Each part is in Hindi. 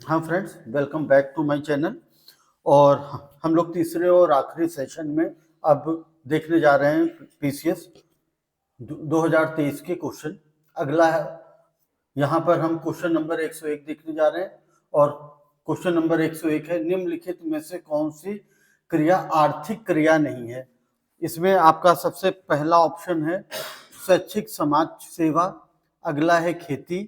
हाँ friends, welcome back to my channel. और हम लोग तीसरे और आखिरी सेशन में अब देखने जा रहे हैं पीसीएस 2023 के क्वेश्चन। अगला है, यहाँ पर हम क्वेश्चन नंबर 101 देखने जा रहे हैं। और क्वेश्चन नंबर 101 है, निम्नलिखित में से कौन सी क्रिया आर्थिक क्रिया नहीं है। इसमें आपका सबसे पहला ऑप्शन है शैक्षिक समाज सेवा, अगला है खेती,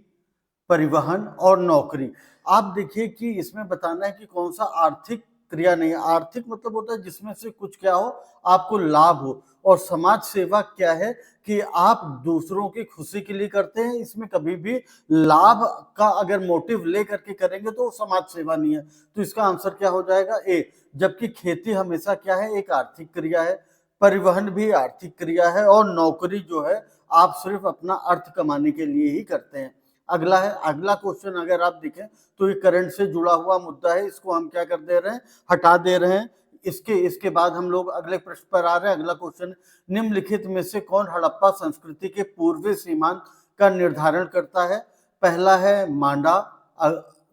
परिवहन और नौकरी। आप देखिए कि इसमें बताना है कि कौन सा आर्थिक क्रिया नहीं है। आर्थिक मतलब होता है जिसमें से कुछ क्या हो, आपको लाभ हो। और समाज सेवा क्या है कि आप दूसरों की खुशी के लिए करते हैं। इसमें कभी भी लाभ का अगर मोटिव ले करके करेंगे तो समाज सेवा नहीं है। तो इसका आंसर क्या हो जाएगा, ए। जबकि खेती हमेशा क्या है, एक आर्थिक क्रिया है। परिवहन भी आर्थिक क्रिया है। और नौकरी जो है आप सिर्फ अपना अर्थ कमाने के लिए ही करते हैं। अगला है, अगला क्वेश्चन अगर आप देखें तो ये करंट से जुड़ा हुआ मुद्दा है, इसको हम क्या कर दे रहे हैं, हटा दे रहे हैं। इसके बाद हम लोग अगले प्रश्न पर आ रहे हैं। अगला क्वेश्चन, निम्नलिखित में से कौन हड़प्पा संस्कृति के पूर्वी सीमांत का निर्धारण करता है। पहला है मांडा,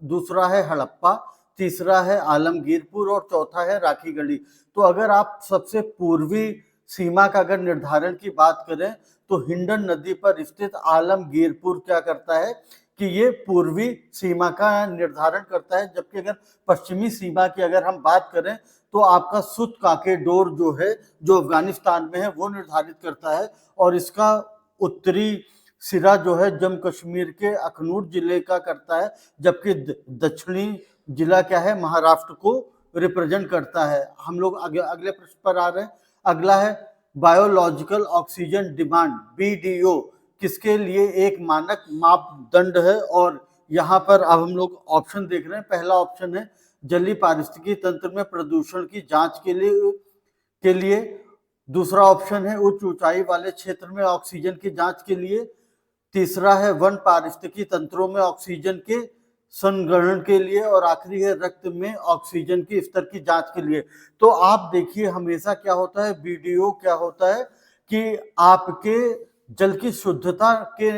दूसरा है हड़प्पा, तीसरा है आलमगीरपुर और चौथा है राखीगढ़ी। तो अगर आप सबसे पूर्वी सीमा का अगर निर्धारण की बात करें तो हिंडन नदी पर स्थित आलमगीरपुर क्या करता है कि ये पूर्वी सीमा का निर्धारण करता है। जबकि अगर पश्चिमी सीमा की अगर हम बात करें तो आपका सुत काकेडोर जो है, जो अफगानिस्तान में है, वो निर्धारित करता है। और इसका उत्तरी सिरा जो है जम्मू कश्मीर के अखनूर जिले का करता है। जबकि दक्षिणी जिला क्या है, महाराष्ट्र को रिप्रेजेंट करता है। हम लोग अगले प्रश्न पर आ रहे हैं। अगला है बायोलॉजिकल ऑक्सीजन डिमांड, बीडीओ, किसके लिए एक मानक मापदंड है। और यहाँ पर अब हम लोग ऑप्शन देख रहे हैं। पहला ऑप्शन है जलीय पारिस्थितिकी तंत्र में प्रदूषण की जांच के लिए। दूसरा ऑप्शन है उच्च ऊंचाई वाले क्षेत्र में ऑक्सीजन की जांच के लिए। तीसरा है वन पारिस्थितिकी तंत्रों में ऑक्सीजन के संग्रहण के लिए। और आखिरी है रक्त में ऑक्सीजन की स्तर की जांच के लिए। तो आप देखिए हमेशा क्या होता है, बीडीओ क्या होता है कि आपके जल की शुद्धता के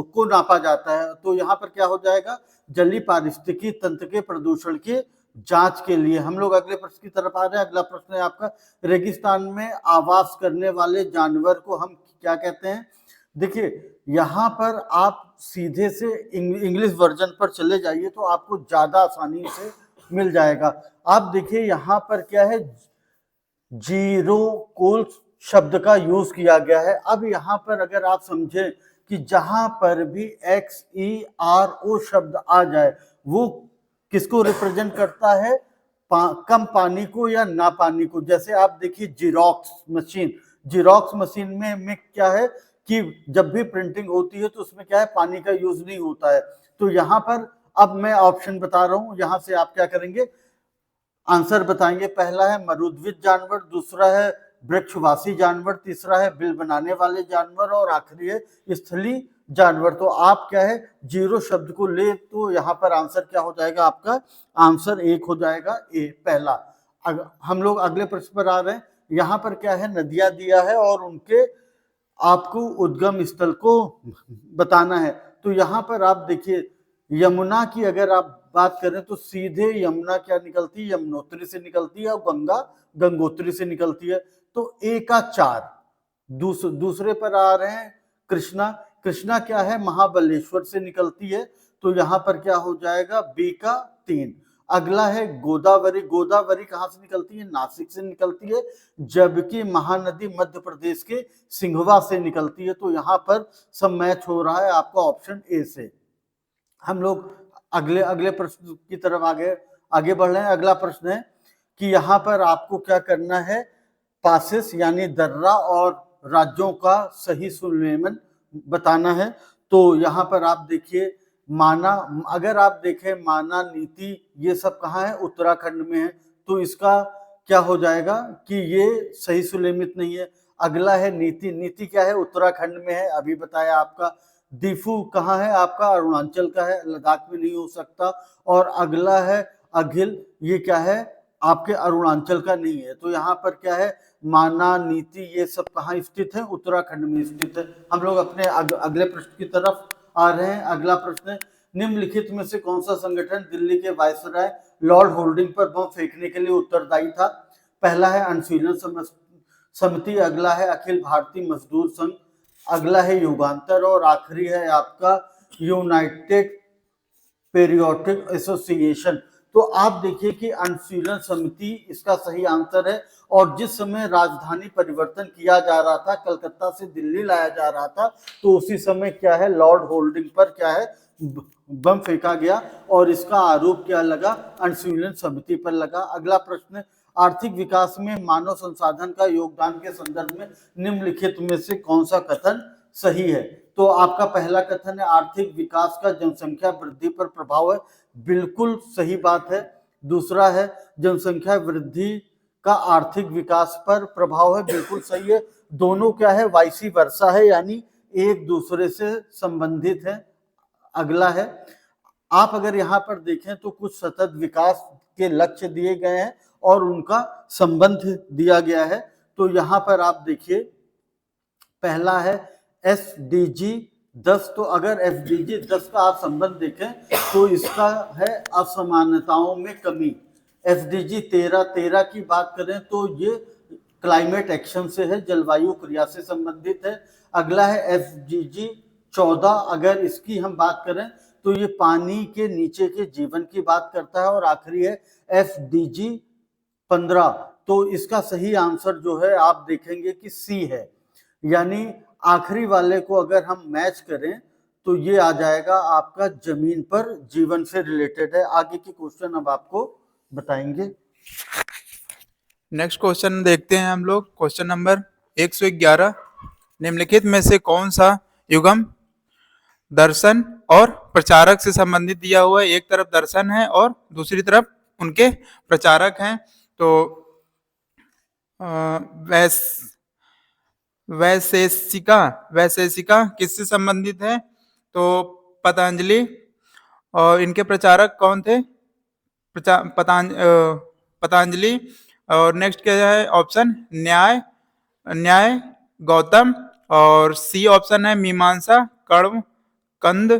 को नापा जाता है। तो यहाँ पर क्या हो जाएगा, जलीय पारिस्थितिकी तंत्र के प्रदूषण की जांच के लिए। हम लोग अगले प्रश्न की तरफ आ रहे हैं। अगला प्रश्न है आपका, रेगिस्तान में आवास करने वाले जानवर को हम क्या कहते हैं। देखिए यहाँ पर आप सीधे से इंग्लिश वर्जन पर चले जाइए तो आपको ज्यादा आसानी से मिल जाएगा। आप देखिए यहाँ पर क्या है, जीरो कोल शब्द का यूज किया गया है। अब यहाँ पर अगर आप समझें कि जहां पर भी XERO शब्द आ जाए वो किसको रिप्रेजेंट करता है, कम पानी को या ना पानी को। जैसे आप देखिए जीरोक्स मशीन में क्या है कि जब भी प्रिंटिंग होती है तो उसमें क्या है, पानी का यूज नहीं होता है। तो यहाँ पर अब मैं ऑप्शन बता रहा हूं, यहां से आप क्या करेंगे, आंसर बताएंगे। पहला है मरुद्विज जानवर, दूसरा है वृक्षवासी जानवर, तीसरा है बिल बनाने वाले जानवर और आखिरी है स्थलीय जानवर। तो आप क्या है, जीरो शब्द को ले तो यहाँ पर आंसर क्या हो जाएगा, आपका आंसर एक हो जाएगा, ए पहला। हम लोग अगले प्रश्न पर आ रहे हैं। यहाँ पर क्या है, नदियां दिया है और उनके आपको उद्गम स्थल को बताना है। तो यहाँ पर आप देखिए यमुना की अगर आप बात करें तो सीधे यमुना क्या निकलती है, यमुनोत्री से निकलती है और गंगा गंगोत्री से निकलती है। तो ए का 4। दूसरे पर आ रहे हैं कृष्णा। कृष्णा क्या है, महाबलेश्वर से निकलती है। तो यहाँ पर क्या हो जाएगा, बी का 3। अगला है गोदावरी। गोदावरी कहाँ से निकलती है, नासिक से निकलती है। जबकि महानदी मध्य प्रदेश के सिंघवा से निकलती है। तो यहाँ पर सब मैच हो रहा है आपका ऑप्शन ए से। हम लोग अगले प्रश्न की तरफ आगे बढ़ रहे हैं। अगला प्रश्न है कि यहाँ पर आपको क्या करना है, पासेस यानी दर्रा और राज्यों का सही सुमेलन बताना है। तो यहाँ पर आप देखिए माना, अगर आप देखें माना, नीति, ये सब कहाँ है, उत्तराखंड में है। तो इसका क्या हो जाएगा कि ये सही सुलेमित नहीं है। अगला है नीति। नीति क्या है, उत्तराखंड में है, अभी बताया आपका। दीफू कहाँ है, आपका अरुणाचल का है, लद्दाख में नहीं हो सकता। और अगला है अघिल, ये क्या है, आपके अरुणाचल का नहीं है। तो यहाँ पर क्या है, माना, नीति, ये सब कहाँ स्थित है, उत्तराखंड में स्थित है। हम लोग अपने अगले प्रश्न की तरफ आ रहे हैं। अगला प्रश्न है, निम्नलिखित में से कौन सा संगठन दिल्ली के वायसराय लॉर्ड होल्डिंग पर बम फेंकने के लिए उत्तरदायी था? पहला है अनुशीलन समिति, अगला है अखिल भारतीय मजदूर संघ, अगला है युगांतर और आखिरी है आपका यूनाइटेड पेरियोडिक एसोसिएशन। तो आप देखिए कि अनुशीलन समिति इसका सही आंसर है। और जिस समय राजधानी परिवर्तन किया जा रहा था, कलकत्ता से दिल्ली लाया जा रहा था, तो उसी समय क्या है, लॉर्ड होल्डिंग पर क्या है, बम फेंका गया और इसका आरोप क्या लगा, अनुशीलन समिति पर लगा। अगला प्रश्न, आर्थिक विकास में मानव संसाधन का योगदान के संदर्भ में निम्नलिखित में से कौन सा कथन सही है? तो आपका पहला कथन है आर्थिक विकास का जनसंख्या वृद्धि पर प्रभाव है, बिल्कुल सही बात है। दूसरा है जनसंख्या वृद्धि का आर्थिक विकास पर प्रभाव है, बिल्कुल सही है। दोनों क्या है, वाइसी वर्सा है, यानी एक दूसरे से संबंधित है। अगला है, आप अगर यहाँ पर देखें तो कुछ सतत विकास के लक्ष्य दिए गए हैं और उनका संबंध दिया गया है। तो यहाँ पर आप देखिए, पहला है SDG 10। तो अगर SDG 10 का आप संबंध देखें तो इसका है असमानताओं में कमी। SDG 13 की बात करें तो ये क्लाइमेट एक्शन से है, जलवायु क्रिया से संबंधित है। अगला है SDG 14, अगर इसकी हम बात करें तो ये पानी के नीचे के जीवन की बात करता है। और आखिरी है SDG 15। तो इसका सही आंसर जो है आप देखेंगे कि C है, यानी आखिरी वाले को अगर हम मैच करें तो ये आ जाएगा आपका जमीन पर जीवन से रिलेटेड है। आगे के क्वेश्चन अब आपको बताएंगे। नेक्स्ट क्वेश्चन देखते हैं हम लोग। क्वेश्चन नंबर 111, निम्नलिखित में से कौन सा युग्म दर्शन और प्रचारक से संबंधित दिया हुआ है? एक तरफ दर्शन है और दूसरी तरफ उनके प्रचारक हैं। तो वैशेषिका किससे संबंधित है? तो पतंजलि। और इनके प्रचारक कौन थे? पतंजलि। और नेक्स्ट क्या है ऑप्शन? न्याय गौतम। और सी ऑप्शन है मीमांसा कंद।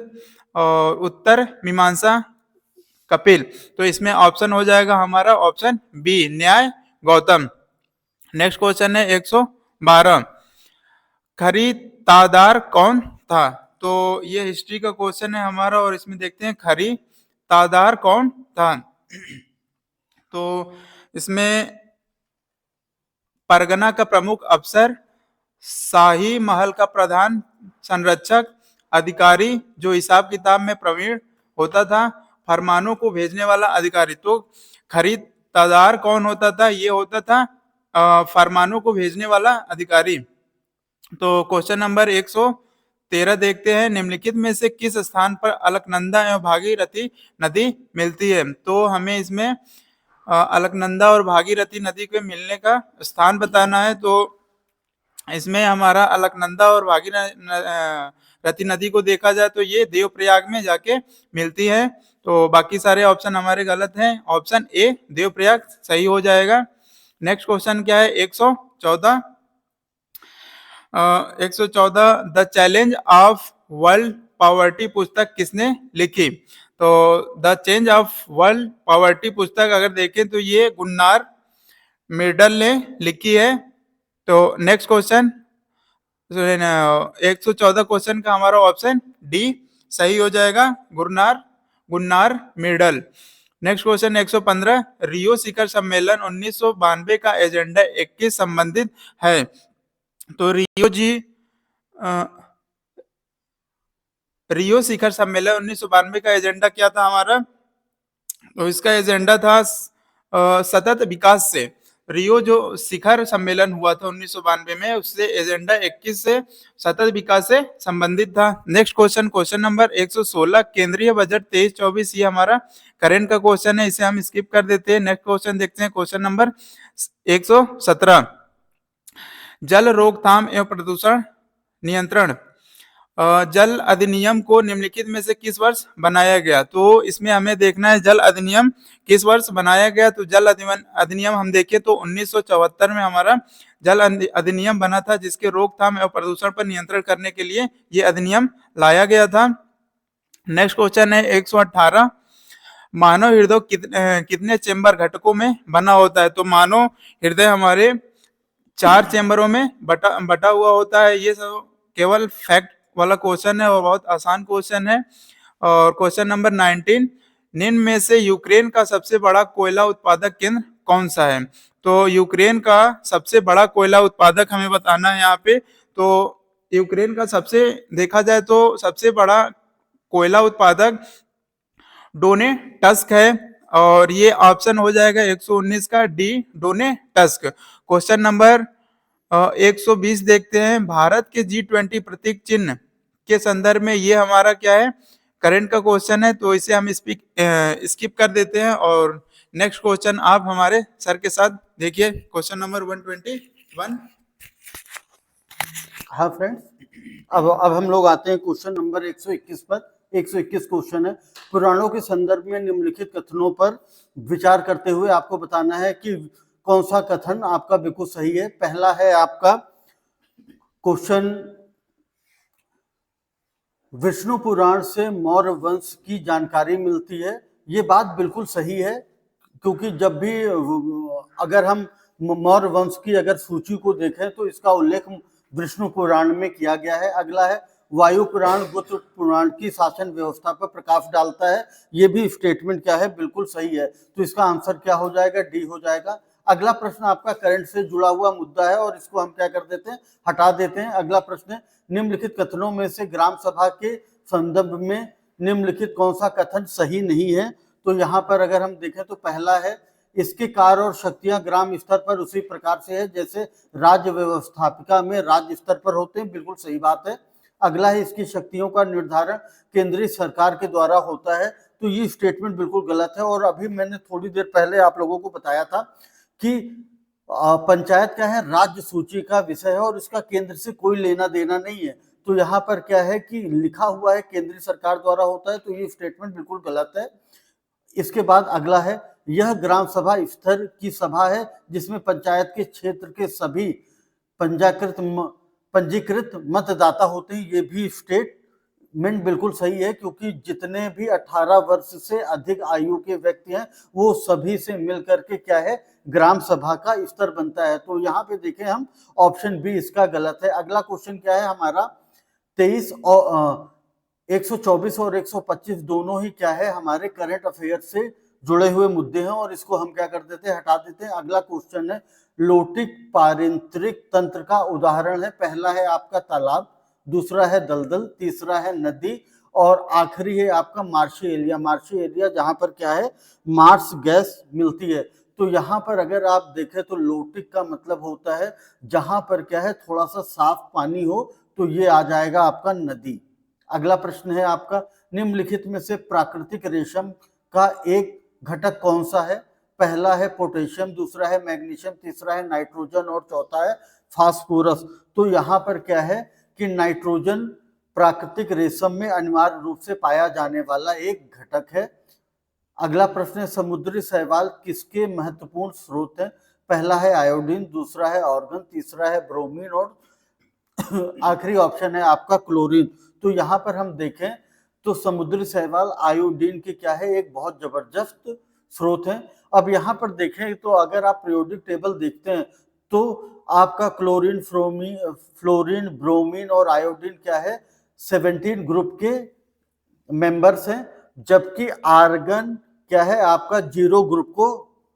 और उत्तर मीमांसा कपिल। तो इसमें ऑप्शन हो जाएगा हमारा ऑप्शन बी, न्याय गौतम। नेक्स्ट क्वेश्चन है 112, खरीदार कौन था? तो ये हिस्ट्री का क्वेश्चन है हमारा और इसमें देखते हैं खरीदार कौन था। तो इसमें परगना का प्रमुख अफसर, शाही महल का प्रधान संरक्षक, अधिकारी जो हिसाब किताब में प्रवीण होता था, फरमानों को भेजने वाला अधिकारी। तो खरीदार कौन होता था? ये होता था फरमानों को भेजने वाला अधिकारी। तो क्वेश्चन नंबर 113 देखते हैं, निम्नलिखित में से किस स्थान पर अलकनंदा एवं भागीरथी नदी मिलती है? तो हमें इसमें अलकनंदा और भागीरथी नदी के मिलने का स्थान बताना है। तो इसमें हमारा अलकनंदा और भागीरथी नदी को देखा जाए तो ये देवप्रयाग में जाके मिलती है। तो बाकी सारे ऑप्शन हमारे गलत हैं। ऑप्शन ए देवप्रयाग सही हो जाएगा। नेक्स्ट क्वेश्चन क्या है 114, the challenge of world poverty पुस्तक किसने लिखी? तो the change of world poverty पुस्तक अगर देखें तो ये गुन्नार मिर्डल ने लिखी है। तो नेक्स्ट क्वेश्चन 114 क्वेश्चन का हमारा ऑप्शन डी सही हो जाएगा, गुन्नार मिर्डल। नेक्स्ट क्वेश्चन 115, रियो शिखर सम्मेलन 1992 का एजेंडा 21 संबंधित है। तो रियो शिखर सम्मेलन 1992 का एजेंडा क्या था हमारा? तो इसका एजेंडा था सतत विकास से। रियो जो शिखर सम्मेलन हुआ था 1992 में, उससे एजेंडा 21 से सतत विकास से संबंधित था। नेक्स्ट क्वेश्चन नंबर 116, केंद्रीय बजट 23-24, ये हमारा करंट का क्वेश्चन है, इसे हम स्किप कर देते हैं। नेक्स्ट क्वेश्चन देखते हैं, क्वेश्चन नंबर 117, जल रोकथाम एवं प्रदूषण नियंत्रण जल अधिनियम को निम्नलिखित में से किस वर्ष बनाया गया? तो इसमें हमें देखना है जल अधिनियम किस वर्ष बनाया गया। तो जल अधिनियम हम देखें तो 1974 में हमारा जल अधिनियम बना था, जिसके रोकथाम एवं प्रदूषण पर नियंत्रण करने के लिए ये अधिनियम लाया गया था। नेक्स्ट क्वेश्चन है 118, मानव हृदय कितने चेंबर घटकों में बना होता है? तो मानव हृदय हमारे 4 चेंबरों में बटा हुआ होता है। ये सब केवल फैक्ट वाला क्वेश्चन है और बहुत आसान क्वेश्चन है। और क्वेश्चन नंबर 19, निम्न में से यूक्रेन का सबसे बड़ा कोयला उत्पादक केंद्र कौन सा है? तो यूक्रेन का सबसे बड़ा कोयला उत्पादक हमें बताना है यहाँ पे। तो यूक्रेन का सबसे देखा जाए तो सबसे बड़ा कोयला उत्पादक डोनेटस्क है, और ये ऑप्शन हो जाएगा 119 का डी, डोनेटस्क। क्वेश्चन नंबर 120 देखते हैं, भारत के G20 प्रतीक चिन्ह के संदर्भ में ये हमारा क्या है, करंट का क्वेश्चन है, तो इसे हम स्किप कर देते हैं। और नेक्स्ट क्वेश्चन आप हमारे सर के साथ देखिए, क्वेश्चन नंबर 121। हाँ फ्रेंड्स, अब हम लोग आते हैं क्वेश्चन नंबर 121 पर। 121 क्वेश्चन है, पुराणों के संदर्भ में निम्नलिखित कथनों पर विचार करते हुए आपको बताना है कि कौन सा कथन आपका बिल्कुल सही है। पहला है आपका क्वेश्चन, विष्णु पुराण से मौर्य वंश की जानकारी मिलती है। ये बात बिल्कुल सही है, क्योंकि जब भी अगर हम मौर्य वंश की अगर सूची को देखें तो इसका उल्लेख विष्णु पुराण में किया गया है। अगला है, वायु पुराण गुप्त पुराण की शासन व्यवस्था पर प्रकाश डालता है। ये भी स्टेटमेंट क्या है, बिल्कुल सही है। तो इसका आंसर क्या हो जाएगा, डी हो जाएगा। अगला प्रश्न आपका करंट से जुड़ा हुआ मुद्दा है और इसको हम क्या कर देते हैं, हटा देते हैं। अगला प्रश्न है, निम्नलिखित कथनों में से ग्राम सभा के संदर्भ में निम्नलिखित कौन सा कथन सही नहीं है? तो यहाँ पर अगर हम देखें तो पहला है, इसके कार्य और शक्तियां ग्राम स्तर पर उसी प्रकार से है जैसे राज्य व्यवस्थापिका में राज्य स्तर पर होते हैं। बिल्कुल सही बात है। अगला है, इसकी शक्तियों का निर्धारण केंद्रीय सरकार के द्वारा होता है। तो ये स्टेटमेंट बिल्कुल गलत है। और अभी मैंने थोड़ी देर पहले आप लोगों को बताया था कि पंचायत क्या है, राज्य सूची का विषय है और इसका केंद्र से कोई लेना देना नहीं है। तो यहाँ पर क्या है कि लिखा हुआ है केंद्रीय सरकार द्वारा होता है, तो ये स्टेटमेंट बिल्कुल गलत है। इसके बाद अगला है, यह ग्राम सभा स्तर की सभा है जिसमें पंचायत के क्षेत्र के सभी पंजीकृत मतदाता होते हैं। ये भी स्टेटमेंट बिल्कुल सही है, क्योंकि जितने भी 18 वर्ष से अधिक आयु के व्यक्ति हैं वो सभी से मिलकर के क्या है, ग्राम सभा का स्तर बनता है। तो यहाँ पे देखें हम, ऑप्शन बी इसका गलत है। अगला क्वेश्चन क्या है हमारा 23 और 124 और 125 दोनों ही क्या है, हमारे करंट अफेयर से जुड़े हुए मुद्दे हैं और इसको हम क्या कर देते हैं, हटा देते हैं। अगला क्वेश्चन है, लोटिक पारंपरिक तंत्र का उदाहरण है। पहला है आपका तालाब, दूसरा है दलदल, तीसरा है नदी और आखिरी है आपका मार्शी एरिया। मार्शी एरिया जहां पर क्या है, मार्स गैस मिलती है। तो यहाँ पर अगर आप देखें तो लोटिक का मतलब होता है जहां पर क्या है, थोड़ा सा साफ पानी हो, तो ये आ जाएगा आपका नदी। अगला प्रश्न है आपका, निम्नलिखित में से प्राकृतिक रेशम का एक घटक कौन सा है? पहला है पोटेशियम, दूसरा है मैग्नीशियम, तीसरा है नाइट्रोजन और चौथा है फास्फोरस। तो यहाँ पर क्या है कि नाइट्रोजन प्राकृतिक रेशम में अनिवार्य रूप से पाया जाने वाला एक घटक है। अगला प्रश्न है, समुद्री शैवाल किसके महत्वपूर्ण स्रोत है? पहला है आयोडीन, दूसरा है ऑर्गन, तीसरा है ब्रोमीन और आखिरी ऑप्शन है आपका क्लोरीन। तो यहाँ पर हम देखें तो समुद्री शैवाल आयोडीन के क्या है, एक बहुत जबरदस्त स्रोत है। अब यहाँ पर देखें तो अगर आप पीरियोडिक टेबल देखते हैं तो आपका क्लोरीन, फ्लोरीन, ब्रोमीन और आयोडीन क्या है, 17 ग्रुप के मेंबर्स हैं, जबकि आर्गन क्या है आपका 0 ग्रुप को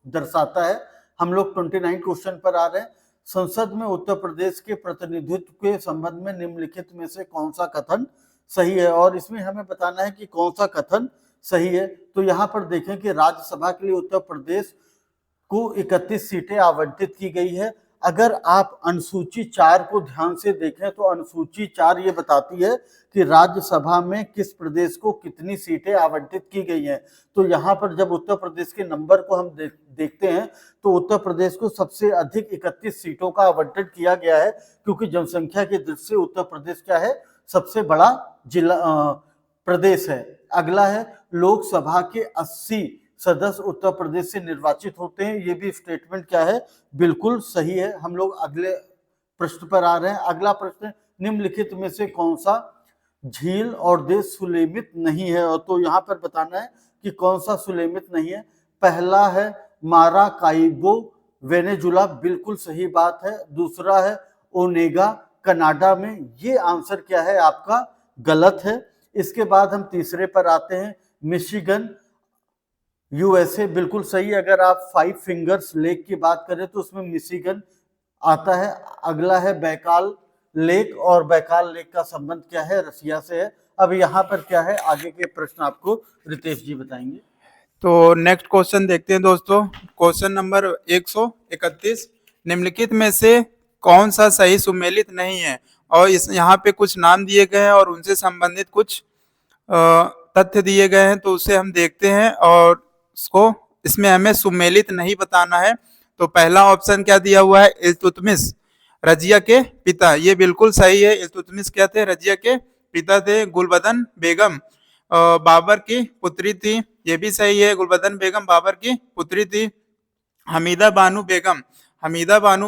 दर्शाता है। हम लोग 29 क्वेश्चन पर आ रहे हैं। संसद में उत्तर प्रदेश के प्रतिनिधित्व के संबंध में निम्नलिखित में से कौन सा कथन सही है? और इसमें हमें बताना है कि कौन सा कथन सही है। तो यहाँ पर देखें कि राज्यसभा के लिए उत्तर प्रदेश को 31 सीटें आवंटित की गई है। अगर आप अनुसूची 4 को ध्यान से देखें तो अनुसूची 4 ये बताती है कि राज्यसभा में किस प्रदेश को कितनी सीटें आवंटित की गई हैं। तो यहाँ पर जब उत्तर प्रदेश के नंबर को हम देखते हैं तो उत्तर प्रदेश को सबसे अधिक 31 सीटों का आवंटन किया गया है, क्योंकि जनसंख्या की दृष्टि से उत्तर प्रदेश क्या है, सबसे बड़ा जिला प्रदेश है। अगला है, लोकसभा के 80 सदस्य उत्तर प्रदेश से निर्वाचित होते हैं। ये भी स्टेटमेंट क्या है, बिल्कुल सही है। हम लोग अगले प्रश्न पर आ रहे हैं। अगला प्रश्न, निम्नलिखित में से कौन सा झील और देश सुलेमित नहीं है, और तो यहाँ पर बताना है कि कौन सा सुलेमित नहीं है। पहला है माराकाइबो वेनेजुला, बिल्कुल सही बात है। दूसरा है ओनेगा कनाडा में, ये आंसर क्या है आपका, गलत है। इसके बाद हम तीसरे पर आते हैं, मिशिगन यूएसए, बिल्कुल सही। अगर आप फाइव फिंगर्स लेक की बात करें तो उसमें मिशिगन आता है। अगला है बैकाल लेक, और बैकाल लेक का संबंध क्या है, रसिया से है। अब यहाँ पर क्या है, आगे के प्रश्न आपको रितेश जी बताएंगे। तो नेक्स्ट क्वेश्चन देखते हैं दोस्तों। क्वेश्चन नंबर 131, निम्नलिखित में से कौन सा सही सुमेलित नहीं है? और इस यहाँ पे कुछ नाम दिए गए हैं और उनसे संबंधित कुछ तथ्य दिए गए हैं, तो उसे हम देखते हैं और उसको इसमें हमें सुमेलित नहीं बताना है। तो पहला ऑप्शन क्या दिया हुआ है, इल्तुतमिश रजिया के पिता, ये बिल्कुल सही है। इल्तुतमिश क्या थे, रजिया के पिता थे। गुलबदन बेगम बाबर की पुत्री थी, ये भी सही है। गुलबदन बेगम बाबर की पुत्री थी। हमीदा बानो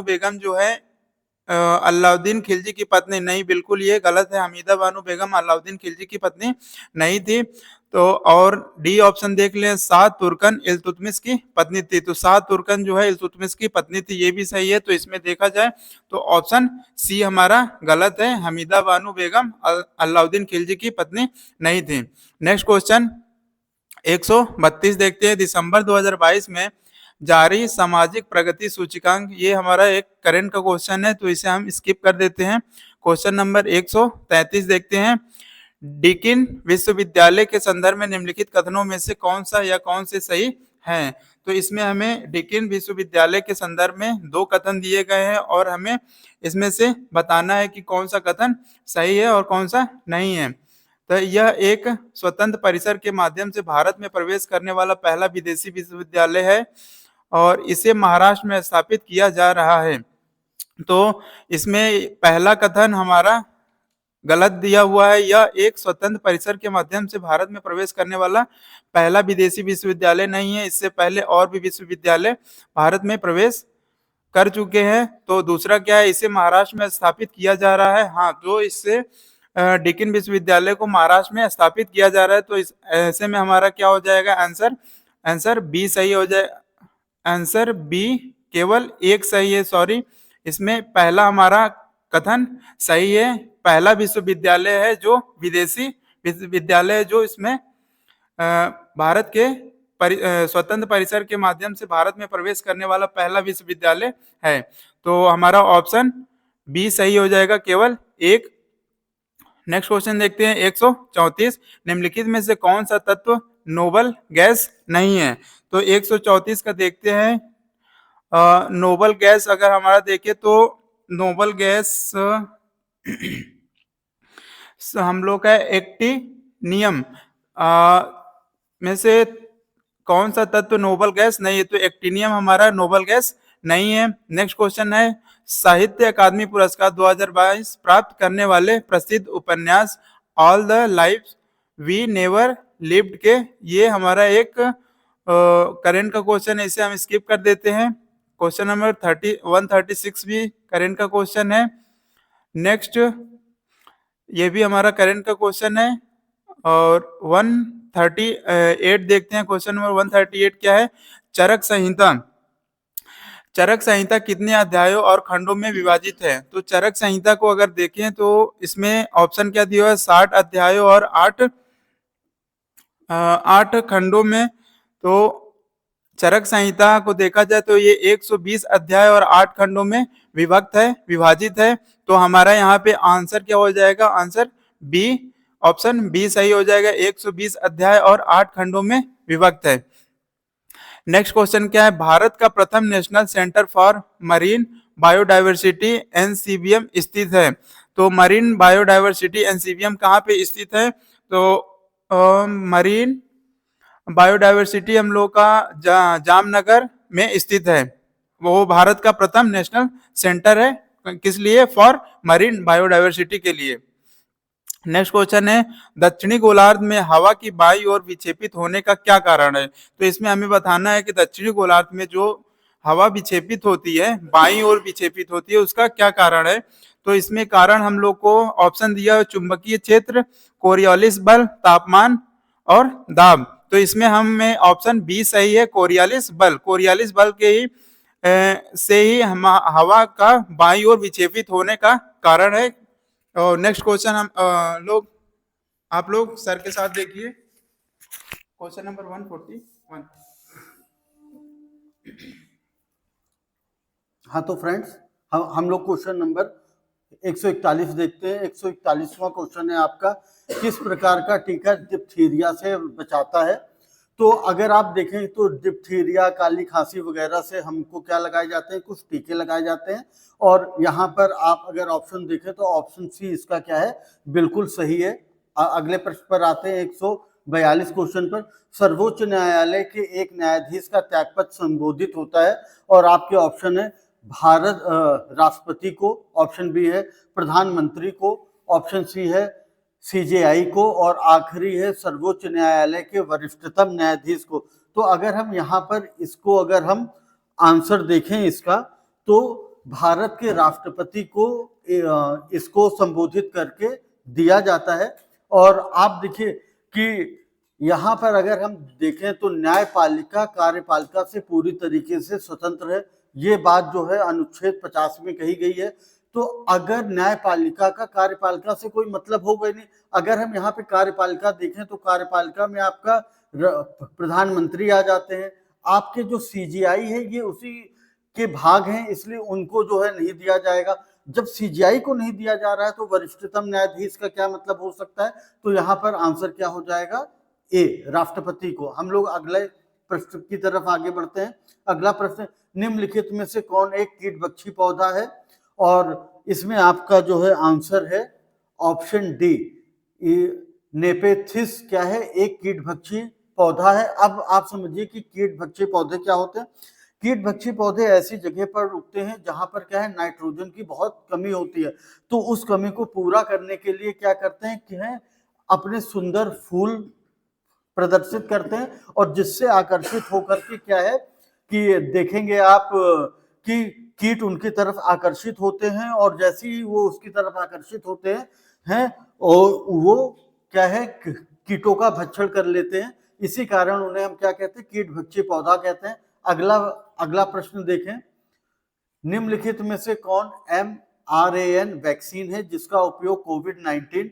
बेगम जो है अलाउद्दीन खिलजी की पत्नी नहीं, बिल्कुल ये गलत है। हमीदा बानो बेगम अलाउद्दीन खिलजी की पत्नी नहीं थी। तो और डी ऑप्शन देख लें, शाह तुर्कन इल्तुतमिश की पत्नी थी। तो शाह तुर्कन जो है इल्तुतमिश की पत्नी थी, ये भी सही है। तो इसमें देखा जाए तो ऑप्शन सी हमारा गलत है, हमीदा बानो बेगम अलाउद्दीन खिलजी की पत्नी नहीं थी। नेक्स्ट क्वेश्चन 132 देखते हैं। दिसंबर 2022 में जारी सामाजिक प्रगति सूचकांक, ये हमारा एक करंट का क्वेश्चन है, तो इसे हम स्किप कर देते हैं। क्वेश्चन नंबर 133 देखते हैं। डीकिन विश्वविद्यालय के संदर्भ में निम्नलिखित कथनों में से कौन सा या कौन से सही हैं? तो इसमें हमें डीकिन विश्वविद्यालय के संदर्भ में दो कथन दिए गए हैं और हमें इसमें से बताना है कि कौन सा कथन सही है और कौन सा नहीं है। तो यह एक स्वतंत्र परिसर के माध्यम से भारत में प्रवेश करने वाला पहला विदेशी विश्वविद्यालय है और इसे महाराष्ट्र में स्थापित किया जा रहा है। तो इसमें पहला कथन हमारा गलत दिया हुआ है। यह एक स्वतंत्र परिसर के माध्यम से भारत में प्रवेश करने वाला पहला विदेशी विश्वविद्यालय नहीं है। इससे पहले और भी विश्वविद्यालय भारत में प्रवेश कर चुके हैं। तो दूसरा क्या है, इसे महाराष्ट्र में स्थापित किया जा रहा है। हाँ, तो इससे डीकिन विश्वविद्यालय को महाराष्ट्र में स्थापित किया जा रहा है। तो इस ऐसे में हमारा क्या हो जाएगा, आंसर बी सही हो जाए। आंसर बी केवल एक सही है, सॉरी। इसमें पहला हमारा कथन सही है। पहला विश्वविद्यालय है जो विदेशी विश्वविद्यालय है जो इसमें भारत के स्वतंत्र परिसर के माध्यम से भारत में प्रवेश करने वाला पहला विश्वविद्यालय है। तो हमारा ऑप्शन बी सही हो जाएगा, केवल एक। नेक्स्ट क्वेश्चन देखते हैं 134, निम्नलिखित में से कौन सा तत्व नोबल गैस नहीं है? तो 134 का देखते हैं। नोबल गैस अगर हमारा देखें तो नोबल गैस हम लोग का एक्टिनियम में से कौन सा तत्व नोबल गैस नहीं है? तो एक्टिनियम हमारा नोबल गैस नहीं है। नेक्स्ट क्वेश्चन है, साहित्य अकादमी पुरस्कार 2022 प्राप्त करने वाले प्रसिद्ध उपन्यास all the lives we never lived के, ये हमारा एक करंट का क्वेश्चन है, इसे हम स्किप कर देते हैं। क्वेश्चन नंबर 136 भी करंट का क्वेश्चन है। नेक्स्ट ये भी हमारा करंट का क्वेश्चन है। और 138 देखते हैं। क्वेश्चन नंबर 138 क्या है, चरक संहिता कितने अध्यायों और खंडों में विभाजित है? तो चरक संहिता को अगर देखें तो इसमें ऑप्शन क्या दिया है, 60 अध्यायों और 8 खंडों में। तो चरक संहिता को देखा जाए तो ये 120 अध्याय और 8 खंडों में विभाजित है। तो हमारा यहाँ पे आंसर क्या हो जाएगा, आंसर बी, ऑप्शन बी सही हो जाएगा। 120 अध्याय और 8 खंडों में विभक्त है। नेक्स्ट क्वेश्चन क्या है, भारत का प्रथम national centre for marine biodiversity NCBM स्थित है? तो मरीन बायोडायवर्सिटी एनसीबीएम कहाँ पे स्थित है? तो मरीन बायोडायवर्सिटी हम लोग का जामनगर में स्थित है। वो भारत का प्रथम नेशनल सेंटर है, किस लिए, फॉर मरीन बायोडायवर्सिटी के लिए। नेक्स्ट क्वेश्चन है, दक्षिणी गोलार्ध में हवा की बाई ओर विक्षेपित होने का क्या कारण है? तो इसमें हमें बताना है कि दक्षिणी गोलार्ध में जो हवा विक्षेपित होती है, बाईं ओर विक्षेपित होती है, उसका क्या कारण है? तो इसमें कारण हम लोग को ऑप्शन दिया है, चुंबकीय क्षेत्र, कोरियोलिस बल, तापमान और दाब। तो इसमें हमें ऑप्शन बी सही है, कोरियोलिस बल। कोरियोलिस बल के ही से ही हम हवा का बाईं ओर विक्षेपित होने का कारण है। और नेक्स्ट क्वेश्चन हम आप लोग सर के साथ देखिए, क्वेश्चन नंबर 141। हाँ तो फ्रेंड्स, हम लोग क्वेश्चन नंबर 141 देखते हैं। 141वां क्वेश्चन है आपका, किस प्रकार का टीका डिप्थीरिया से बचाता है? तो अगर आप देखें तो डिप्थीरिया, काली खांसी वगैरह से हमको क्या लगाए जाते हैं? कुछ टीके लगाए जाते हैं। और यहाँ पर आप अगर ऑप्शन देखें तो ऑप्शन सी इसका क्या है, बिल्कुल सही है। अगले प्रश्न पर आते हैं, 142 क्वेश्चन पर। सर्वोच्च न्यायालय के एक न्यायाधीश का त्यागपत्र संबोधित होता है, और आपके ऑप्शन है भारत राष्ट्रपति को, ऑप्शन बी है प्रधानमंत्री को, ऑप्शन सी है सीजेआई को, और आखिरी है सर्वोच्च न्यायालय के वरिष्ठतम न्यायाधीश को। तो अगर हम यहाँ पर इसको अगर हम आंसर देखें इसका, तो भारत के राष्ट्रपति को इसको संबोधित करके दिया जाता है। और आप देखिए कि यहाँ पर अगर हम देखें तो न्यायपालिका कार्यपालिका से पूरी तरीके से स्वतंत्र है, ये बात जो है अनुच्छेद 50 में कही गई है। तो अगर न्यायपालिका का कार्यपालिका से कोई मतलब होगा ही नहीं। अगर हम यहाँ पे कार्यपालिका देखें तो कार्यपालिका में आपका प्रधानमंत्री आ जाते हैं। आपके जो सीजीआई है ये उसी के भाग हैं, इसलिए उनको जो है नहीं दिया जाएगा। जब सीजीआई को नहीं दिया जा रहा है तो वरिष्ठतम न्यायाधीश का क्या मतलब हो सकता है? तो यहाँ पर आंसर क्या हो जाएगा? ए, राष्ट्रपति को। हम लोग अगले प्रश्न की तरफ आगे बढ़ते हैं। अगला प्रश्न, निम्नलिखित में से कौन एक कीटभक्षी पौधा है? और इसमें आपका जो है आंसर है ऑप्शन डी, नेपेथिस क्या है, एक कीटभक्षी पौधा है। अब आप समझिए कि कीटभक्षी पौधे क्या होते हैं। कीटभक्षी पौधे ऐसी जगह पर उगते हैं जहां पर क्या है, नाइट्रोजन की बहुत कमी होती है। तो उस कमी को पूरा करने के लिए क्या करते हैं कि है अपने सुंदर फूल प्रदर्शित करते हैं, और जिससे आकर्षित होकर के क्या है कि देखेंगे आप कि कीट उनकी तरफ आकर्षित होते हैं, और जैसे ही वो उसकी तरफ आकर्षित होते हैं और वो क्या है कीटों का भक्षण कर लेते हैं। इसी कारण उन्हें हम क्या कहते हैं, कीटभक्षी पौधा कहते हैं। अगला प्रश्न देखें, निम्नलिखित में से कौन mRNA वैक्सीन है जिसका उपयोग कोविड-19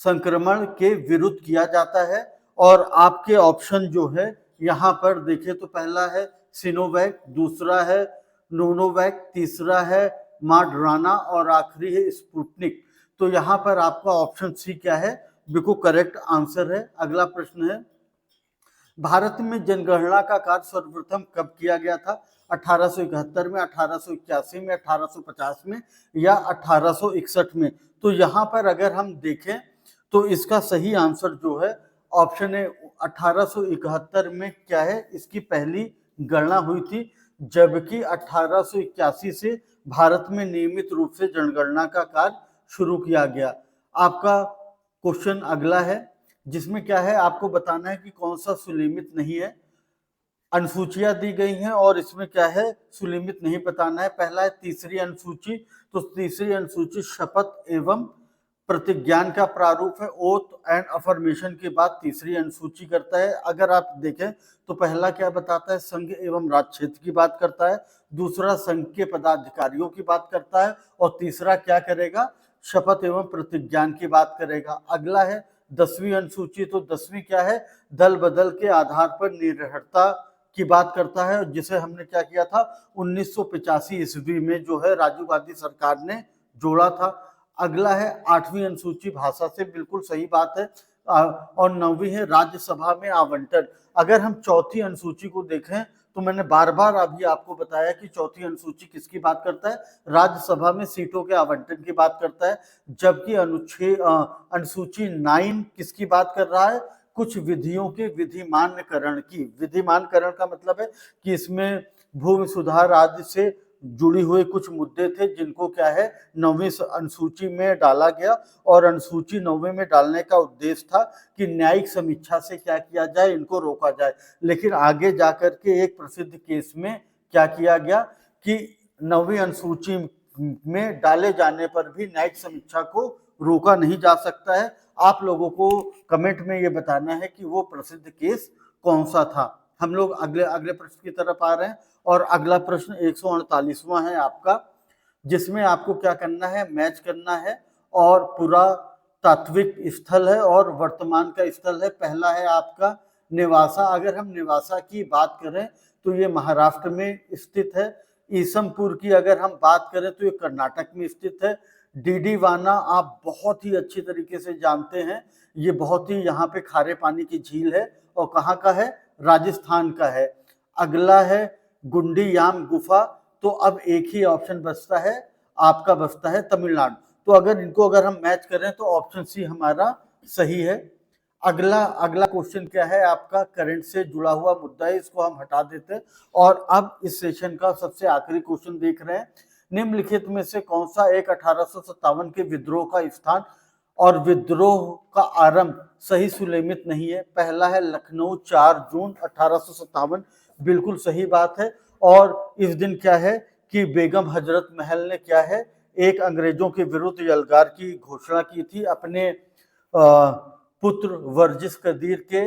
संक्रमण के विरुद्ध किया जाता है? और आपके ऑप्शन जो है यहाँ पर देखें तो पहला है सिनोवैक, दूसरा है नोनोवैक, तीसरा है मॉडर्ना, और आखिरी है स्पुतनिक। तो यहाँ पर आपका ऑप्शन सी क्या है, बिल्कुल करेक्ट आंसर है। अगला प्रश्न है, भारत में जनगणना का कार्य सर्वप्रथम कब किया गया था? 1871 में, 1881 में, 1850 में या 1861 में? तो यहाँ पर अगर हम देखें तो इसका सही आंसर जो है ऑप्शन है 1871 में क्या है, इसकी पहली गणना हुई थी, जबकि 1881 से भारत में नियमित रूप से जनगणना का कार्य शुरू किया गया। आपका क्वेश्चन अगला है, जिसमें क्या है आपको बताना है कि कौन सा सुलिमित नहीं है। अनुसूचियां दी गई हैं और इसमें क्या है सुलिमित नहीं बताना है। पहला है तीसरी अनुसूची, तो तीसरी अनुसूची शपथ एवं प्रतिज्ञान का प्रारूप है, ओथ एंड अफर्मेशन के बाद तीसरी अनुसूची करता है। अगर आप देखें तो पहला क्या बताता है, संघ एवं राज्य क्षेत्र की बात करता है, दूसरा संघ के पदाधिकारियों की बात करता है, और तीसरा क्या करेगा, शपथ एवं प्रतिज्ञान की बात करेगा। अगला है 10वीं अनुसूची, तो 10वीं क्या है, दल बदल के आधार पर निरहरता की बात करता है, जिसे हमने क्या किया था 1985 ईस्वी में जो है राजीव गांधी सरकार ने जोड़ा था। अगला है 8वीं अनुसूची, भाषा से बिल्कुल सही बात है। और 9वीं है राज्यसभा में आवंटन। अगर हम चौथी अनुसूची को देखें तो मैंने बार बार अभी आपको बताया कि चौथी अनुसूची किसकी बात करता है, राज्यसभा में सीटों के आवंटन की बात करता है, जबकि अनुसूची 9 किसकी बात कर रहा है, कुछ विधियों के विधिमान्यकरण की। विधिमान्यकरण का मतलब है कि इसमें भूमि सुधार आदि से जुड़ी हुए कुछ मुद्दे थे जिनको क्या है 9वीं अनुसूची में डाला गया, और अनुसूची 9वीं में डालने का उद्देश्य था कि न्यायिक समीक्षा से क्या किया जाए, इनको रोका जाए। लेकिन आगे जाकर के एक प्रसिद्ध केस में क्या किया गया कि 9वीं अनुसूची में डाले जाने पर भी न्यायिक समीक्षा को रोका नहीं जा सकता है। आप लोगों को कमेंट में ये बताना है कि वो प्रसिद्ध केस कौन सा था। हम लोग अगले प्रश्न की तरफ आ रहे हैं और अगला प्रश्न 148वां है आपका, जिसमें आपको क्या करना है, मैच करना है और पूरा तात्विक स्थल है और वर्तमान का स्थल है। पहला है आपका नेवासा। अगर हम नेवासा की बात करें तो ये महाराष्ट्र में स्थित है। ईसमपुर की अगर हम बात करें तो ये कर्नाटक में स्थित है। डीडीवाना आप बहुत ही अच्छी तरीके से जानते हैं, ये बहुत ही यहाँ पे खारे पानी की झील है और कहाँ का है, राजस्थान का है। अगला है गुंडीयाम गुफा। तो अब एक ही ऑप्शन बचता है, आपका बचता है तमिलनाडु। तो अगर हम मैच करें तो ऑप्शन सी हमारा सही है। अगला क्वेश्चन क्या है आपका, करंट से जुड़ा हुआ मुद्दा है, इसको हम हटा देते हैं और अब इस सेशन का सबसे आखिरी क्वेश्चन देख रहे हैं। निम्नलिखित में से कौन सा एक 1857 के विद्रोह का स्थान और विद्रोह का आरंभ सही सुलेमित नहीं है? पहला है लखनऊ 4 जून 1857, बिल्कुल सही बात है। और इस दिन क्या है कि बेगम हजरत महल ने क्या है, एक अंग्रेजों के विरुद्ध यलगार की घोषणा की थी अपने पुत्र वर्जिस कदीर के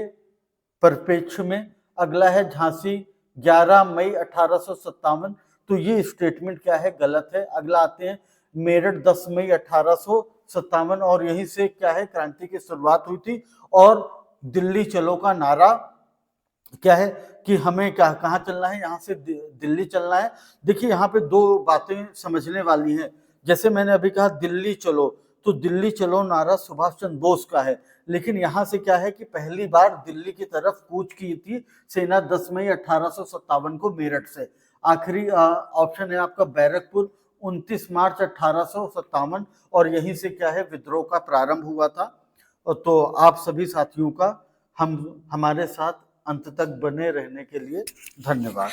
परिप्रेक्ष्य में। अगला है झांसी 11 मई 1857, तो ये स्टेटमेंट क्या है, गलत है। अगला आते हैं मेरठ 10 मई 1857 और यहीं से क्या है, क्रांति की शुरुआत हुई थी। और दिल्ली चलो का नारा क्या है कि हमें कहाँ चलना है, यहाँ से दिल्ली चलना है। देखिए यहाँ पे दो बातें समझने वाली हैं। जैसे मैंने अभी कहा दिल्ली चलो, तो दिल्ली चलो नारा सुभाष चंद्र बोस का है, लेकिन यहाँ से क्या है कि पहली बार दिल्ली की तरफ कूच की थी सेना 10 मई 1857 को मेरठ से। आखिरी ऑप्शन है आपका बैरकपुर 29 मार्च 1857 और यहीं से क्या है, विद्रोह का प्रारंभ हुआ था। तो आप सभी साथियों का हमारे साथ अंत तक बने रहने के लिए धन्यवाद।